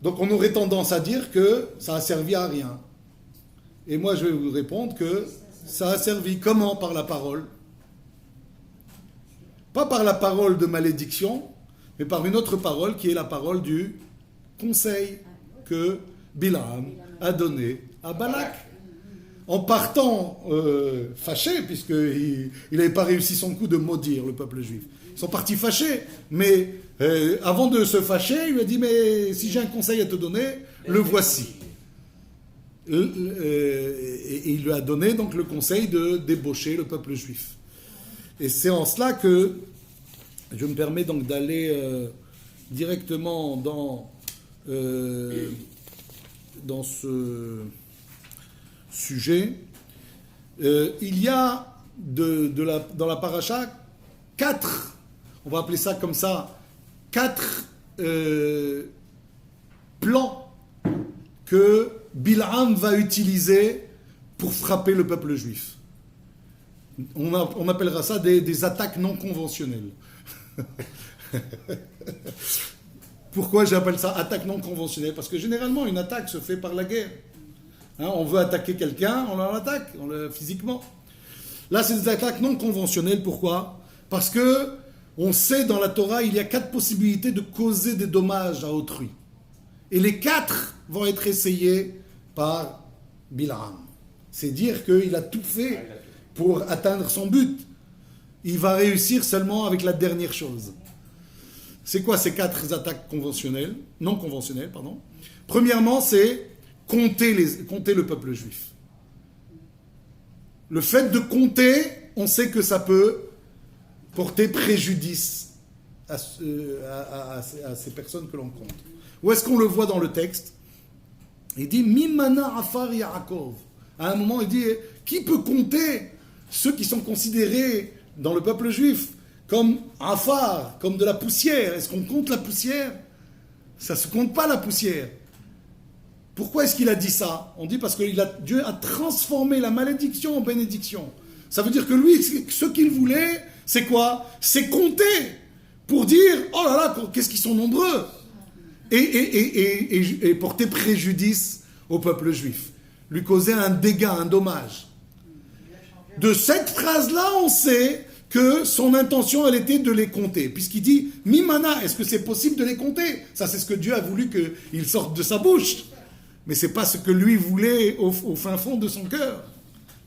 Donc on aurait tendance à dire que ça a servi à rien. Et moi je vais vous répondre que ça a servi comment? Par la parole. Pas par la parole de malédiction, mais par une autre parole qui est la parole du conseil que Bilam a donné à Balak. En partant fâché, puisqu'il n'avait pas réussi son coup de maudire le peuple juif. Ils sont partis fâchés, mais avant de se fâcher, il lui a dit, mais si j'ai un conseil à te donner, le voici. Et il lui a donné donc le conseil de débaucher le peuple juif. Et c'est en cela que je me permets donc d'aller directement dans ce sujet. Il y a dans la paracha 4, on va appeler ça comme ça, 4 plans que Bil'am va utiliser pour frapper le peuple juif. On appellera ça des attaques non conventionnelles. Pourquoi j'appelle ça attaque non conventionnelle? Parce que généralement, une attaque se fait par la guerre. Hein, on veut attaquer quelqu'un, on l'attaque physiquement. Là, c'est des attaques non conventionnelles. Pourquoi? Parce que on sait dans la Torah, il y a 4 possibilités de causer des dommages à autrui. Et les 4 vont être essayés par Bil'am. C'est dire qu'il a tout fait pour atteindre son but. Il va réussir seulement avec la dernière chose. C'est quoi ces 4 attaques conventionnelles, non conventionnelles, pardon? Premièrement, c'est compter le peuple juif. Le fait de compter, on sait que ça peut porter préjudice à ces personnes que l'on compte. Où est-ce qu'on le voit dans le texte? Il dit Mimana Afar Yaakov. À un moment, il dit qui peut compter ceux qui sont considérés dans le peuple juif comme Afar, comme de la poussière? Est-ce qu'on compte la poussière? Ça ne se compte pas, la poussière. Pourquoi est-ce qu'il a dit ça? On dit parce que Dieu a transformé la malédiction en bénédiction. Ça veut dire que lui, ce qu'il voulait, c'est quoi? C'est compter pour dire, oh là là, qu'est-ce qu'ils sont nombreux, et porter préjudice au peuple juif, lui causer un dégât, un dommage. De cette phrase-là, on sait que son intention, elle était de les compter, puisqu'il dit, Mimana, est-ce que c'est possible de les compter? Ça, c'est ce que Dieu a voulu qu'il sorte de sa bouche. Mais ce n'est pas ce que lui voulait au fin fond de son cœur.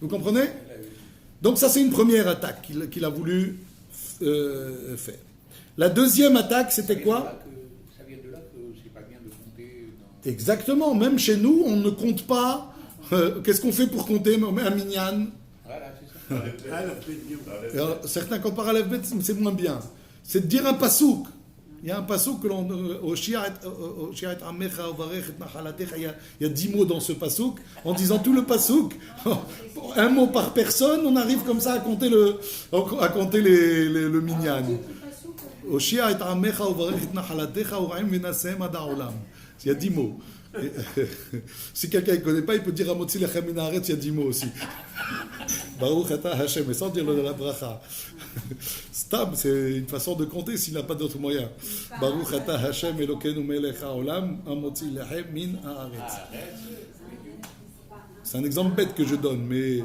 Vous comprenez? Donc ça, c'est une première attaque qu'il a voulu faire. La deuxième attaque, c'était quoi? Ça vient de là que c'est pas bien de compter. Exactement. Même chez nous, on ne compte pas. Qu'est-ce qu'on fait pour compter un minyan? Voilà, c'est ça. Alors, certains comptent par Aleph Bet, c'est moins bien. C'est de dire un pasouk. Il y a un pasouk que l'on... Il y a 10 mots dans ce pasouk. En disant tout le pasouk, un mot par personne, on arrive comme ça à compter le minyan. Il y a 10 mots. Si quelqu'un ne connaît pas, il peut dire Amotzi lechem min haaretz, il y a 10 mots aussi. Baruch ata Hashem, mais sans dire le la bracha. Stam, c'est une façon de compter s'il n'a pas d'autre moyen. Baruch ata Hashem Elokeinu melech haolam, Amotzi lechem min haaretz. C'est un exemple bête que je donne, mais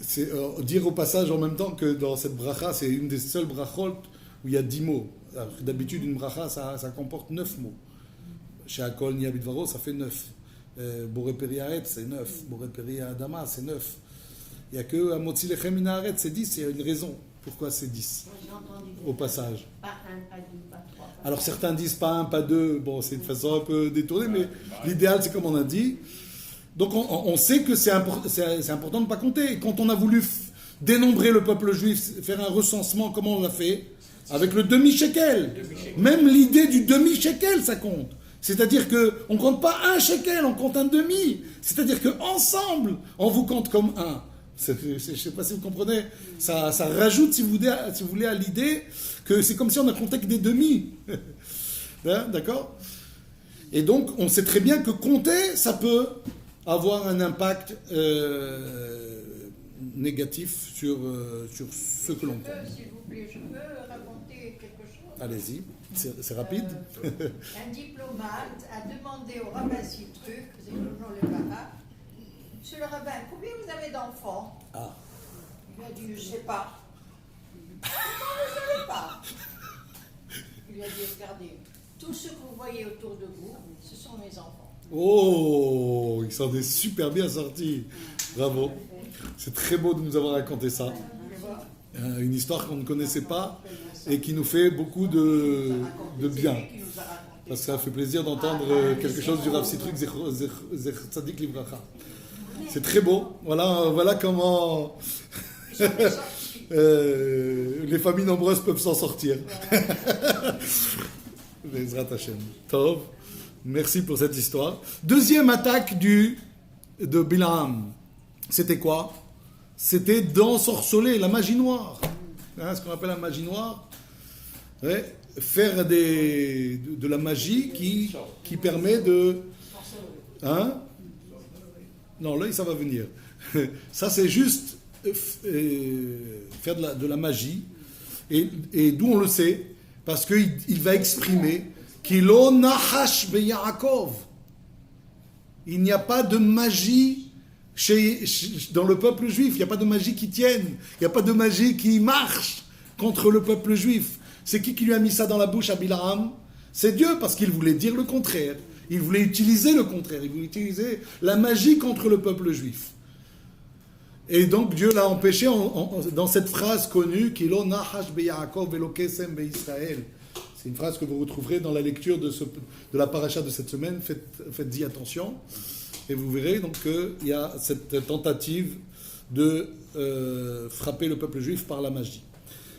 c'est dire au passage en même temps que dans cette bracha, c'est une des seules brachot où il y a 10 mots. Alors, d'habitude, une bracha, ça comporte 9 mots. Chez Akol Niabidvaro, ça fait 9. Boré Peri Haaretz, c'est 9. Boré Peri Adama, c'est 9. Il n'y a que Amotzi lechem min haaretz, c'est 10, il y a une raison. Pourquoi c'est 10 Moi, j'ai entendu au passage? pas un, pas deux, pas trois. Pas Alors certains disent pas un, pas deux. Bon, c'est une façon un peu détournée, mais l'idéal, c'est comme on a dit. Donc on sait que c'est important de ne pas compter. Et quand on a voulu dénombrer le peuple juif, faire un recensement, comment on l'a fait? Avec le demi-shekel. Même l'idée du demi-shekel, ça compte. C'est-à-dire qu'on ne compte pas un shekel, on compte un demi. C'est-à-dire qu'ensemble, on vous compte comme un. Je ne sais pas si vous comprenez. Ça rajoute, si vous voulez, à l'idée que c'est comme si on ne comptait que des demi. Hein, d'accord? Et donc, on sait très bien que compter, ça peut avoir un impact négatif sur ce que l'on compte. S'il vous plaît, je peux raconter quelque chose. Allez-y, c'est rapide. Un diplomate a demandé au rabbin Sitruk, c'est le nom le rabbin, Monsieur le rabbin, combien vous avez d'enfants? Ah. Il a dit, je ne sais pas. Comment vous ne savez pas? Il lui a dit, regardez, tous ceux que vous voyez autour de vous, ce sont mes enfants. Oh, il s'en est super bien sorti. Bravo. C'est très beau de nous avoir raconté ça. Une histoire qu'on ne connaissait pas et qui nous fait beaucoup de bien. Parce que ça fait plaisir d'entendre quelque chose du Rav Sitruk Zecher Tzadik Livracha. C'est très beau. Voilà comment les familles nombreuses peuvent s'en sortir. Bezrat Hashem. Tov. Merci pour cette histoire. Deuxième attaque de Bilam. C'était quoi? C'était d'ensorceler, la magie noire. Hein, ce qu'on appelle la magie noire. Ouais, faire de la magie qui permet de... Hein? Non, là, ça va venir. Ça, c'est juste faire de la magie. Et d'où on le sait? Parce qu'il va exprimer Kilo nahash be Yaakov. Il n'y a pas de magie dans le peuple juif. Il n'y a pas de magie qui tienne. Il n'y a pas de magie qui marche contre le peuple juif. C'est qui lui a mis ça dans la bouche à Bilam? C'est Dieu, parce qu'il voulait dire le contraire. Il voulait utiliser le contraire. Il voulait utiliser la magie contre le peuple juif. Et donc Dieu l'a empêché dans cette phrase connue Kilo nahash be Yaakov velo kesem be Israël. C'est une phrase que vous retrouverez dans la lecture de la paracha de cette semaine. Faites-y attention. Et vous verrez donc qu'il y a cette tentative de frapper le peuple juif par la magie.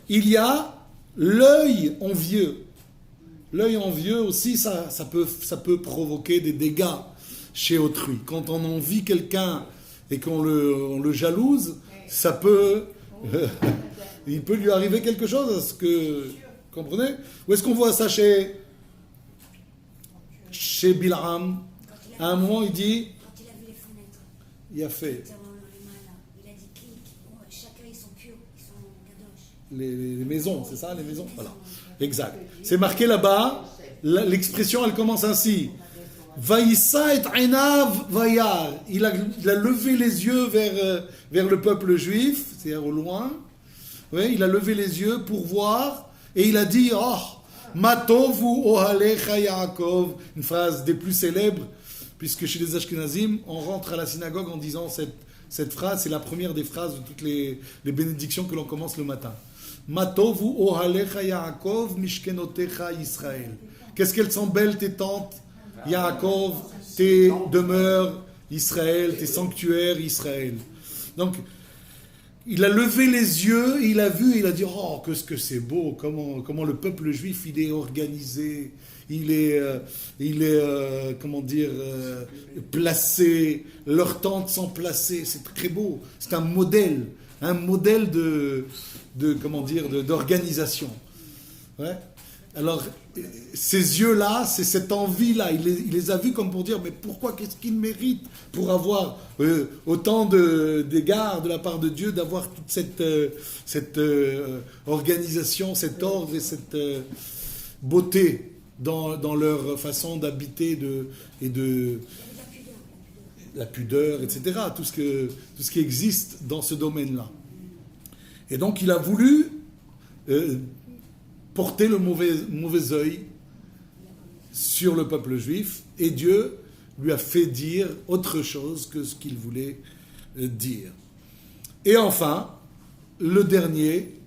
Il y a l'œil envieux. L'œil envieux aussi, ça peut provoquer des dégâts chez autrui. Quand on envie quelqu'un et qu'on le jalouse, ça peut... il peut lui arriver quelque chose. Est-ce que... Comprenez? Où est-ce qu'on voit ça chez Bilham? À un moment, il dit... Quand il a vu les fenêtres, Il a fait... il a dit chacun ils sont pieux, ils sont kadosh. Les maisons, c'est ça, les maisons? Voilà. Exact. C'est marqué là-bas, l'expression, elle commence ainsi. Vaïssa et Einav Vayar. Il a levé les yeux vers le peuple juif, c'est-à-dire au loin. Oui, il a levé les yeux pour voir, et il a dit, oh, Matovu Ohalecha Yaakov, une phrase des plus célèbres, puisque chez les Ashkenazim, on rentre à la synagogue en disant cette phrase, c'est la première des phrases de toutes les bénédictions que l'on commence le matin. Matovu Ohalecha Yaakov, Mishkenotecha Israël. Qu'est-ce qu'elles sont belles tes tentes, Yaakov, tes demeures, Israël, tes sanctuaires, Israël. Donc, il a levé les yeux, il a vu, il a dit, oh, qu'est-ce que c'est beau, comment le peuple juif, il est organisé, il est placé, leurs tentes sont placées, c'est très beau, c'est un modèle d'organisation. Ouais. Alors, ces yeux-là, c'est cette envie-là, il les a vus comme pour dire, mais pourquoi, qu'est-ce qu'il mérite pour avoir autant d'égards de la part de Dieu, d'avoir toute cette organisation, cet ordre et cette beauté dans leur façon d'habiter et de la pudeur, etc., tout ce qui existe dans ce domaine-là. Et donc, il a voulu porter le mauvais œil sur le peuple juif, et Dieu lui a fait dire autre chose que ce qu'il voulait dire. Et enfin, le dernier,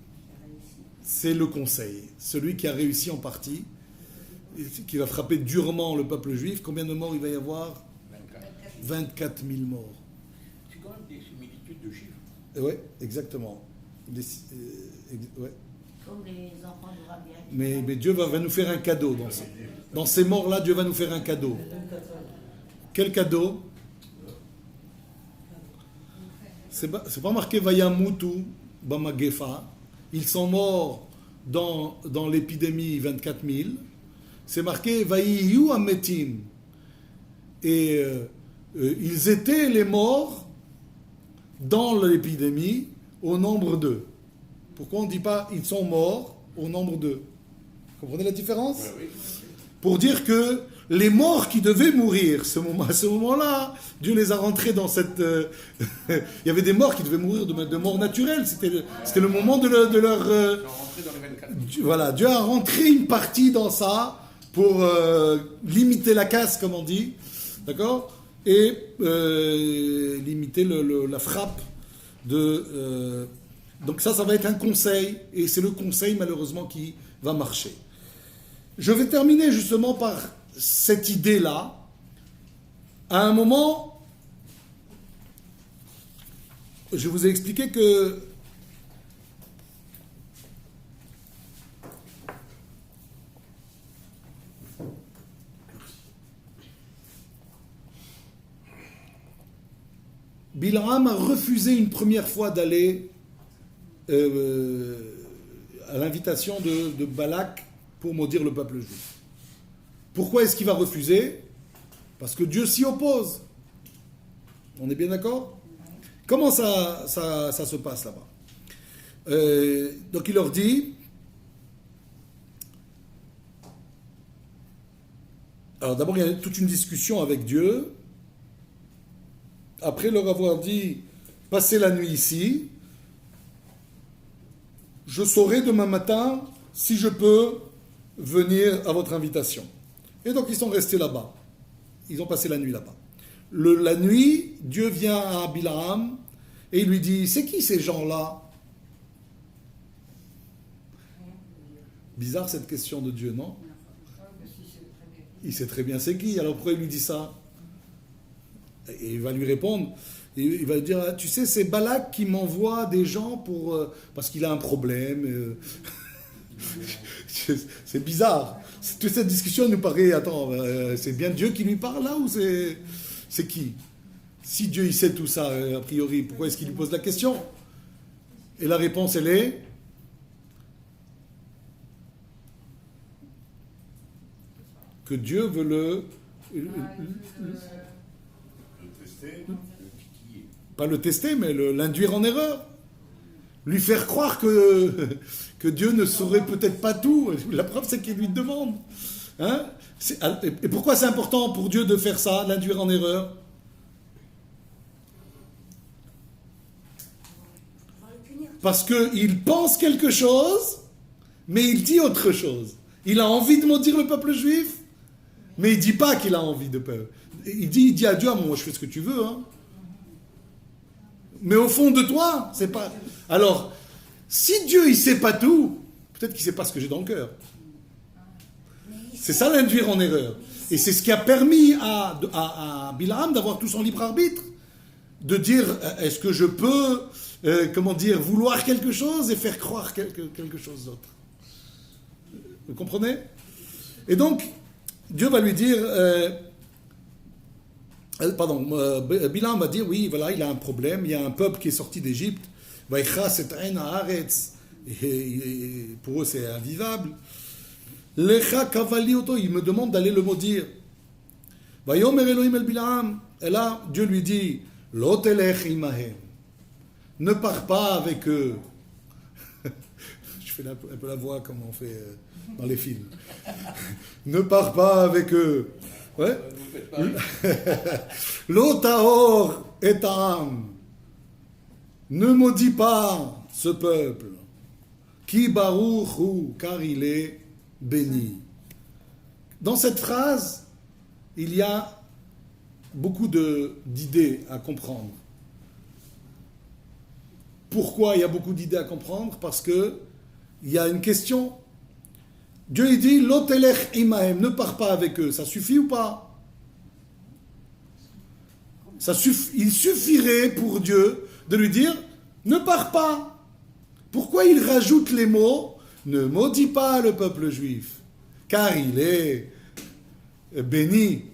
c'est le conseil. Celui qui a réussi en partie, et qui va frapper durement le peuple juif. Combien de morts il va y avoir? 24 000 morts. C'est quand même des similitudes de chiffres. Oui, exactement. Ouais. Comme les enfants de Rabbi Akiva. Mais Dieu va nous faire un cadeau dans ces morts-là. Dieu va nous faire un cadeau. Quel cadeau? C'est pas marqué Vayamutu Bamagefa. Ils sont morts dans l'épidémie 24 000. C'est marqué Vayiyu Ametim. Et ils étaient les morts dans l'épidémie au nombre 2. Pourquoi on ne dit pas ils sont morts au nombre 2? Vous comprenez la différence? Oui. Pour dire que les morts qui devaient mourir, à ce moment-là, Dieu les a rentrés dans cette... il y avait des morts qui devaient mourir de mort naturelle. C'était le moment de leur... Ils sont rentrés dans les 24. Voilà, Dieu a rentré une partie dans ça pour limiter la casse, comme on dit. D'accord? Et limiter la frappe de... donc ça va être un conseil. Et c'est le conseil, malheureusement, qui va marcher. Je vais terminer justement par cette idée-là. À un moment, je vous ai expliqué que Bil'am a refusé une première fois d'aller à l'invitation de Balak pour maudire le peuple juif. Pourquoi est-ce qu'il va refuser? Parce que Dieu s'y oppose. On est bien d'accord? Comment ça se passe là-bas? Donc il leur dit... Alors d'abord, il y a toute une discussion avec Dieu. Après leur avoir dit, passez la nuit ici, je saurai demain matin si je peux venir à votre invitation. Et donc ils sont restés là-bas. Ils ont passé la nuit là-bas. La nuit, Dieu vient à Bil'am et il lui dit, c'est qui ces gens-là? Bizarre cette question de Dieu, non? Il sait très bien c'est qui, alors pourquoi il lui dit ça? Et il va lui répondre, il va lui dire, tu sais, c'est Balak qui m'envoie des gens parce qu'il a un problème. C'est bizarre. Toute cette discussion nous paraît, attends, c'est bien Dieu qui lui parle là ou c'est qui? Si Dieu il sait tout ça, a priori, pourquoi est-ce qu'il lui pose la question? Et la réponse, elle est... que Dieu veut le tester. pas le tester, mais l'induire en erreur. Lui faire croire que Dieu ne saurait peut-être pas tout. La preuve, c'est qu'il lui demande. Hein? Et pourquoi c'est important pour Dieu de faire ça, l'induire en erreur? Parce qu'il pense quelque chose, mais il dit autre chose. Il a envie de maudire le peuple juif, mais il ne dit pas qu'il a envie de peur. Il dit à Dieu, moi je fais ce que tu veux. Hein. Mais au fond de toi, c'est pas... Alors, si Dieu il sait pas tout, peut-être qu'il sait pas ce que j'ai dans le cœur. C'est ça l'induire en erreur. Et c'est ce qui a permis à Bil'am d'avoir tout son libre arbitre. De dire, est-ce que je peux, vouloir quelque chose et faire croire quelque chose d'autre. Vous comprenez? Et donc, Dieu va lui dire... Bil'am va dire, oui, voilà, il a un problème, il y a un peuple qui est sorti d'Égypte, et pour eux c'est invivable. Lecha kavali oto, il me demande d'aller le maudire. Vayomer Elohim el Bil'am, et là, Dieu lui dit, lo telech imahem, ne pars pas avec eux. Je fais un peu la voix comme on fait dans les films. Ne pars pas avec eux. Ouais. L'Otahor est âme. Ne maudis pas ce peuple. Ki baruchu, car il est béni. Dans cette phrase, il y a beaucoup d'idées à comprendre. Pourquoi il y a beaucoup d'idées à comprendre? Parce que il y a une question. Dieu il dit Lotelech imahem, ne pars pas avec eux. Ça suffit ou pas? Il suffirait pour Dieu de lui dire ne pars pas. Pourquoi il rajoute les mots ne maudis pas le peuple juif, car il est béni.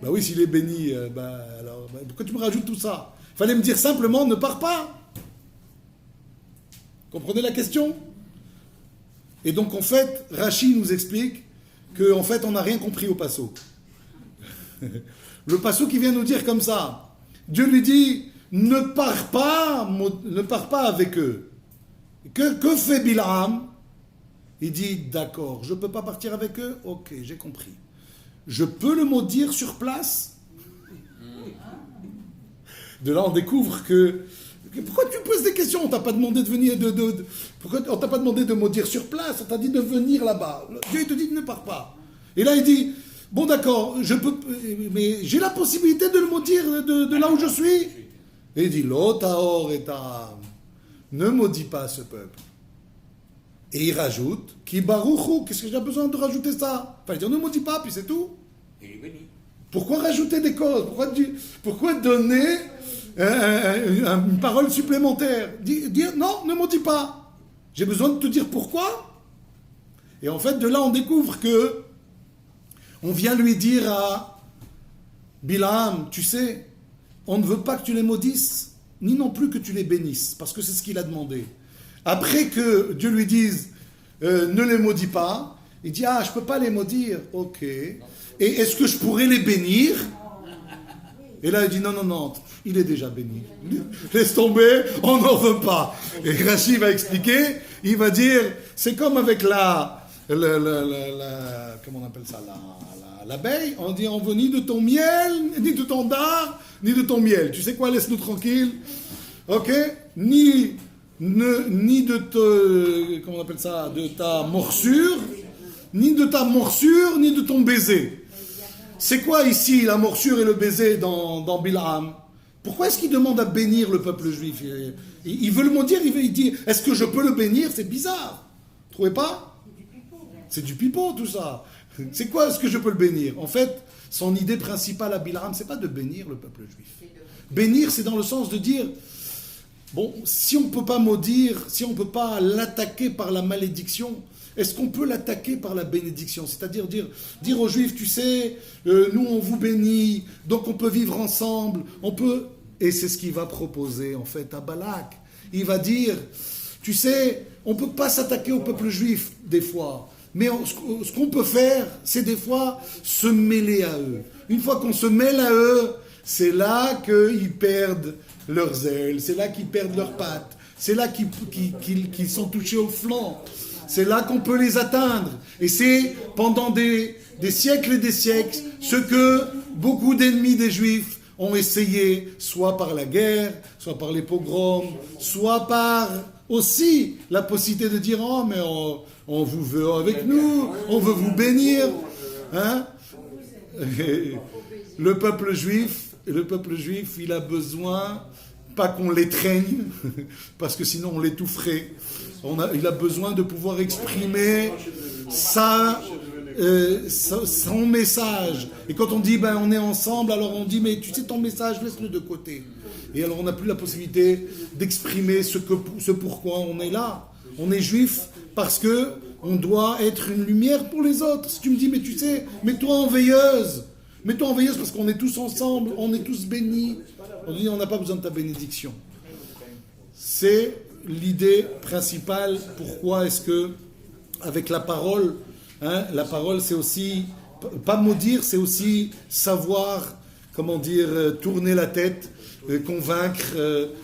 Bah oui, s'il est béni, alors pourquoi tu me rajoutes tout ça? Il fallait me dire simplement ne pars pas. Comprenez la question? Et donc en fait, Rashi nous explique qu'en fait on n'a rien compris au passo. Le passo qui vient nous dire comme ça, Dieu lui dit ne pars pas avec eux. Que fait Bilham? Il dit d'accord, je ne peux pas partir avec eux? Ok, j'ai compris. Je peux le maudire sur place? De là on découvre que pourquoi tu poses des questions? On t'a pas demandé de venir pourquoi on t'a pas demandé de maudire sur place? On t'a dit de venir là-bas. Dieu il te dit ne pars pas. Et là il dit bon d'accord, je peux, mais j'ai la possibilité de le maudire de là où je suis. Et il dit l'otaor et ta, ne maudis pas ce peuple. Et il rajoute qui baruchou. Qu'est-ce que j'ai besoin de rajouter ça? Enfin, il dit ne maudis pas puis c'est tout. Il est béni. Pourquoi rajouter des causes? Pourquoi donner une parole supplémentaire? Dire non, ne maudis pas. J'ai besoin de te dire pourquoi. Et en fait, de là, on découvre que on vient lui dire à Bilham, tu sais, on ne veut pas que tu les maudisses, ni non plus que tu les bénisses, parce que c'est ce qu'il a demandé. Après que Dieu lui dise ne les maudis pas, il dit je peux pas les maudire, ok. Et est-ce que je pourrais les bénir? Et là il dit non, il est déjà béni. Laisse tomber, on n'en veut pas. Et Rashi va expliquer, il va dire c'est comme avec comment on appelle ça, l'abeille, on dit on veut ni de ton miel, ni de ton dard, ni de ton miel. Tu sais quoi, laisse-nous tranquille. Ok? Ni de comment on appelle ça, de ta morsure, ni de ton baiser. C'est quoi ici la morsure et le baiser dans Bilham? Pourquoi est-ce qu'il demande à bénir le peuple juif? Il veut le maudire, il dit est-ce que je peux le bénir? C'est bizarre. Vous trouvez pas? C'est du pipeau tout ça. C'est quoi est-ce que je peux le bénir? En fait, son idée principale à Bilham, c'est pas de bénir le peuple juif. Bénir, c'est dans le sens de dire bon, si on ne peut pas maudire, si on ne peut pas l'attaquer par la malédiction, est-ce qu'on peut l'attaquer par la bénédiction? C'est-à-dire dire aux Juifs, tu sais, nous on vous bénit, donc on peut vivre ensemble, on peut... Et c'est ce qu'il va proposer en fait à Balak. Il va dire, tu sais, on ne peut pas s'attaquer au peuple juif des fois, mais ce qu'on peut faire, c'est des fois se mêler à eux. Une fois qu'on se mêle à eux, c'est là qu'ils perdent leurs ailes, c'est là qu'ils perdent leurs pattes, c'est là qu'ils sont touchés au flanc, c'est là qu'on peut les atteindre. Et c'est pendant des siècles et des siècles ce que beaucoup d'ennemis des Juifs ont essayé, soit par la guerre, soit par les pogroms, soit par aussi la possibilité de dire « Oh, mais on vous veut avec nous, on veut vous bénir. » Hein? Le peuple juif, il a besoin, pas qu'on l'étreigne, parce que sinon on l'étoufferait. Il a besoin de pouvoir exprimer son message. Et quand on dit on est ensemble, alors on dit mais tu sais ton message, laisse-le de côté. Et alors on n'a plus la possibilité d'exprimer ce pourquoi on est là. On est juif parce que on doit être une lumière pour les autres. Si tu me dis mais tu sais, mets-toi en veilleuse parce qu'on est tous ensemble, on est tous bénis. On dit on n'a pas besoin de ta bénédiction. C'est l'idée principale. Pourquoi est-ce que avec la parole, la parole c'est aussi pas maudire, c'est aussi savoir tourner la tête, convaincre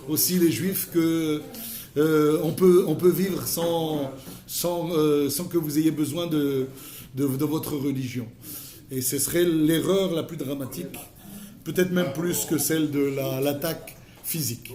aussi les Juifs que on peut vivre sans que vous ayez besoin de votre religion. Et ce serait l'erreur la plus dramatique, peut-être même plus que celle de l'attaque physique.